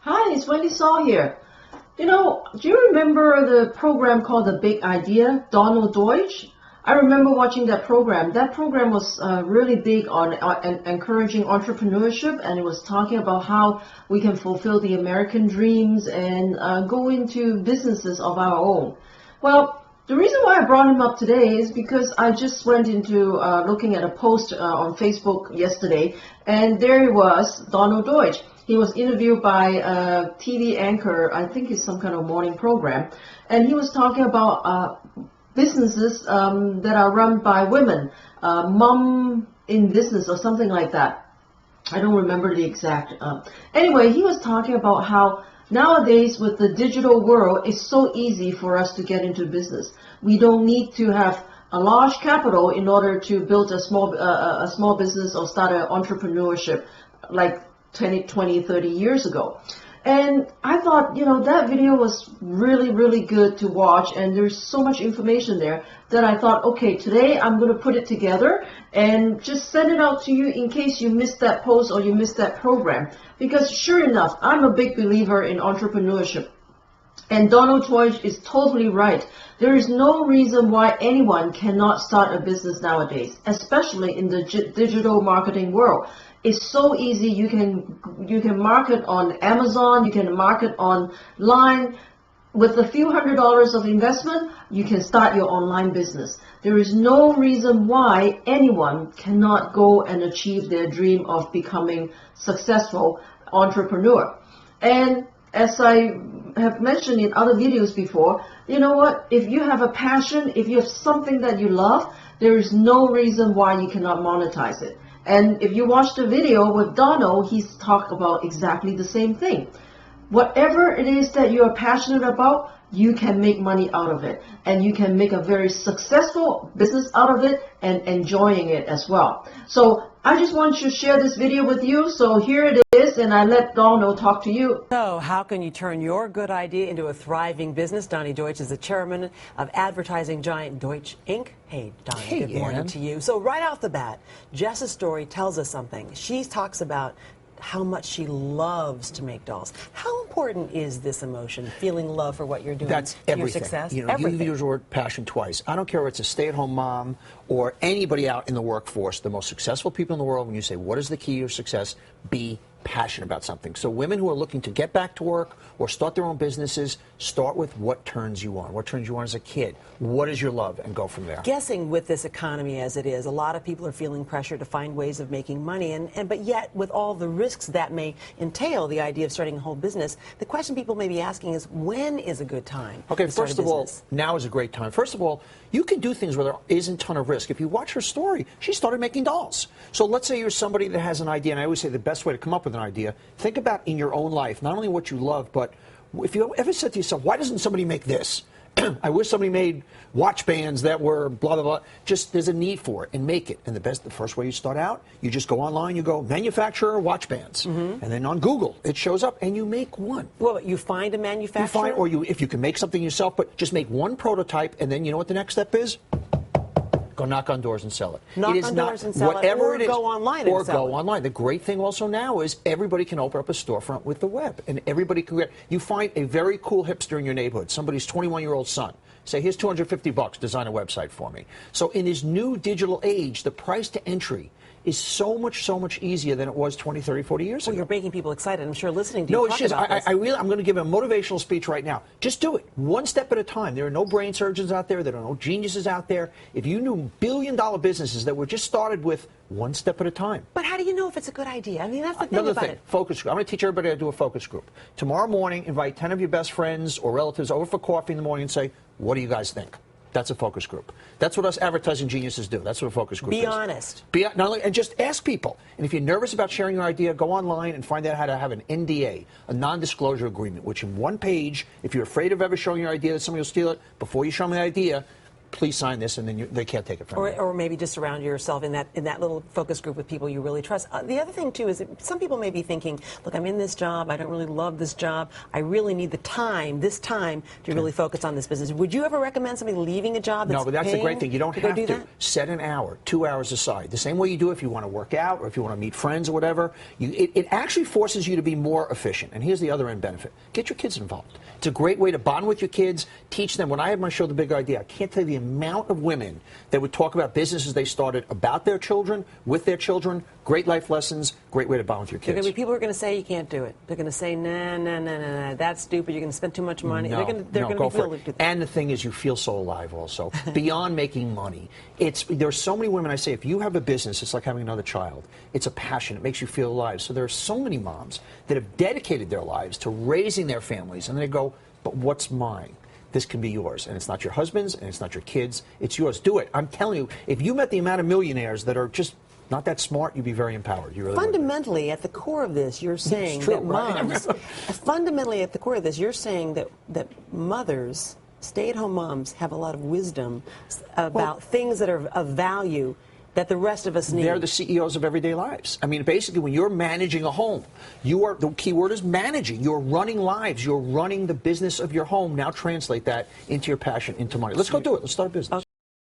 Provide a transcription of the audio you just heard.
Hi, it's Wendy Saw here. Do you remember the program called The Big Idea, Donald Deutsch? I remember watching that program. That program was really big on encouraging entrepreneurship, and it was talking about how we can fulfill the American dreams and go into businesses of our own. Well, the reason why I brought him up today is because I just went into looking at a post on Facebook yesterday, and there he was, Donald Deutsch. He was interviewed by a TV anchor, I think it's some kind of morning program, and he was talking about businesses that are run by women, mom in business or something like that. I don't remember the exact. Anyway, he was talking about how nowadays with the digital world, it's so easy for us to get into business. We don't need to have a large capital in order to build a small business or start an entrepreneurship like 20, 30 years ago. And I thought, that video was really, really good to watch, and there's so much information there that I thought, okay, today I'm going to put it together and just send it out to you in case you missed that post or you missed that program. Because sure enough, I'm a big believer in entrepreneurship. And Donald Deutsch is totally right. There is no reason why anyone cannot start a business nowadays, especially in the digital marketing world. It's so easy. You can market on Amazon, you can market online. With a few $100s of investment, you can start your online business. There is no reason why anyone cannot go and achieve their dream of becoming successful entrepreneur. And as I have mentioned in other videos before, you know what? If you have a passion, if you have something that you love, there is no reason why you cannot monetize it. And if you watch the video with Donald, he's talked about exactly the same thing. Whatever it is that you are passionate about, you can make money out of it. And you can make a very successful business out of it and enjoying it as well. So I just want to share this video with you. So here it is, and I let Donald talk to you. So how can you turn your good idea into a thriving business? Donny Deutsch is the chairman of advertising giant Deutsch Inc. Hey, Donny, hey, good morning to you. So right off the bat, Jess's story tells us something. She talks about how much she loves to make dolls. How important is this emotion, feeling love for what you're doing? That's to everything. Your success? You Everything. use the word passion twice. I don't care if it's a stay-at-home mom or anybody out in the workforce, the most successful people in the world, when you say, what is the key to your success? Be passionate about something. So women who are looking to get back to work or start their own businesses, start with what turns you on. What turns you on as a kid? What is your love? And go from there. Guessing with this economy as it is, a lot of people are feeling pressure to find ways of making money, but yet with all the risks that may entail the idea of starting a whole business, the question people may be asking is, when is a good time Okay, to start first a of all, business? now is a great time. First of all, you can do things where there isn't a ton of risk. If you watch her story, she started making dolls. So let's say you're somebody that has an idea, and I always say the best way to come up with an idea, think about in your own life, not only what you love, but if you ever said to yourself, why doesn't somebody make this? I wish somebody made watch bands that were blah, blah, blah. Just there's a need for it, and make it. And the first way you start out, you just go online, you go manufacturer watch bands. And then on Google, it shows up, and you make one. Well, you find a manufacturer? You find, if you can make something yourself, but just make one prototype, and then you know what the next step is? Go knock on doors and sell it. Knock on doors and sell it, or go online and sell it. Or go online. The great thing also now is everybody can open up a storefront with the web, and everybody can get. You find a very cool hipster in your neighborhood, somebody's 21-year-old son. Say, here's $250, design a website for me. So in this new digital age, the price to entry is so much easier than it was 20, 30, 40 years ago. Well, you're making people excited. I'm sure listening to you talk just, about this. I'm going to give a motivational speech right now. Just do it. One step at a time. There are no brain surgeons out there. There are no geniuses out there. If you knew billion-dollar businesses that were just started with one step at a time. But how do you know if it's a good idea? I mean, that's the thing Another about thing, it. focus group. I'm going to teach everybody how to do a focus group. Tomorrow morning, invite 10 of your best friends or relatives over for coffee in the morning and say, what do you guys think? That's a focus group. That's what us advertising geniuses do. That's what a focus group is. Be honest. Not only, and just ask people. And if you're nervous about sharing your idea, go online and find out how to have an NDA, a non-disclosure agreement, which in one page, if you're afraid of ever showing your idea that somebody will steal it, before you show them the idea, please sign this, and then they can't take it from you. Or maybe just surround yourself in that little focus group with people you really trust. The other thing too is that some people may be thinking, look, I'm in this job, I don't really love this job, I really need this time to really focus on this business. Would you ever recommend somebody leaving a job that's No, but that's the great thing. You don't have to. That? Set an hour, 2 hours aside. The same way you do if you want to work out or if you want to meet friends or whatever. It actually forces you to be more efficient. And here's the other end benefit. Get your kids involved. It's a great way to bond with your kids, teach them. When I had my show, The Big Idea, I can't tell you the amount of women that would talk about businesses they started, about their children, with their children, great life lessons, great way to bond with your kids. There are going to be people who are going to say you can't do it. They're going to say, nah, that's stupid, you're going to spend too much money. No, they're going to go be for it. And the thing is, you feel so alive also. Beyond making money, there's so many women, I say, if you have a business, it's like having another child. It's a passion. It makes you feel alive. So there are so many moms that have dedicated their lives to raising their families, and they go, but what's mine? This can be yours. And it's not your husband's, and it's not your kids. It's yours. Do it. I'm telling you, if you met the amount of millionaires that are just not that smart, you'd be very empowered. You really fundamentally, at the core of this, you're saying true, that moms, fundamentally at the core of this, you're saying that mothers, stay-at-home moms, have a lot of wisdom about things that are of value that the rest of us need. They're the CEOs of everyday lives. I mean, basically, when you're managing a home, the key word is managing. You're running lives. You're running the business of your home. Now translate that into your passion, into money. Let's go do it. Let's start a business.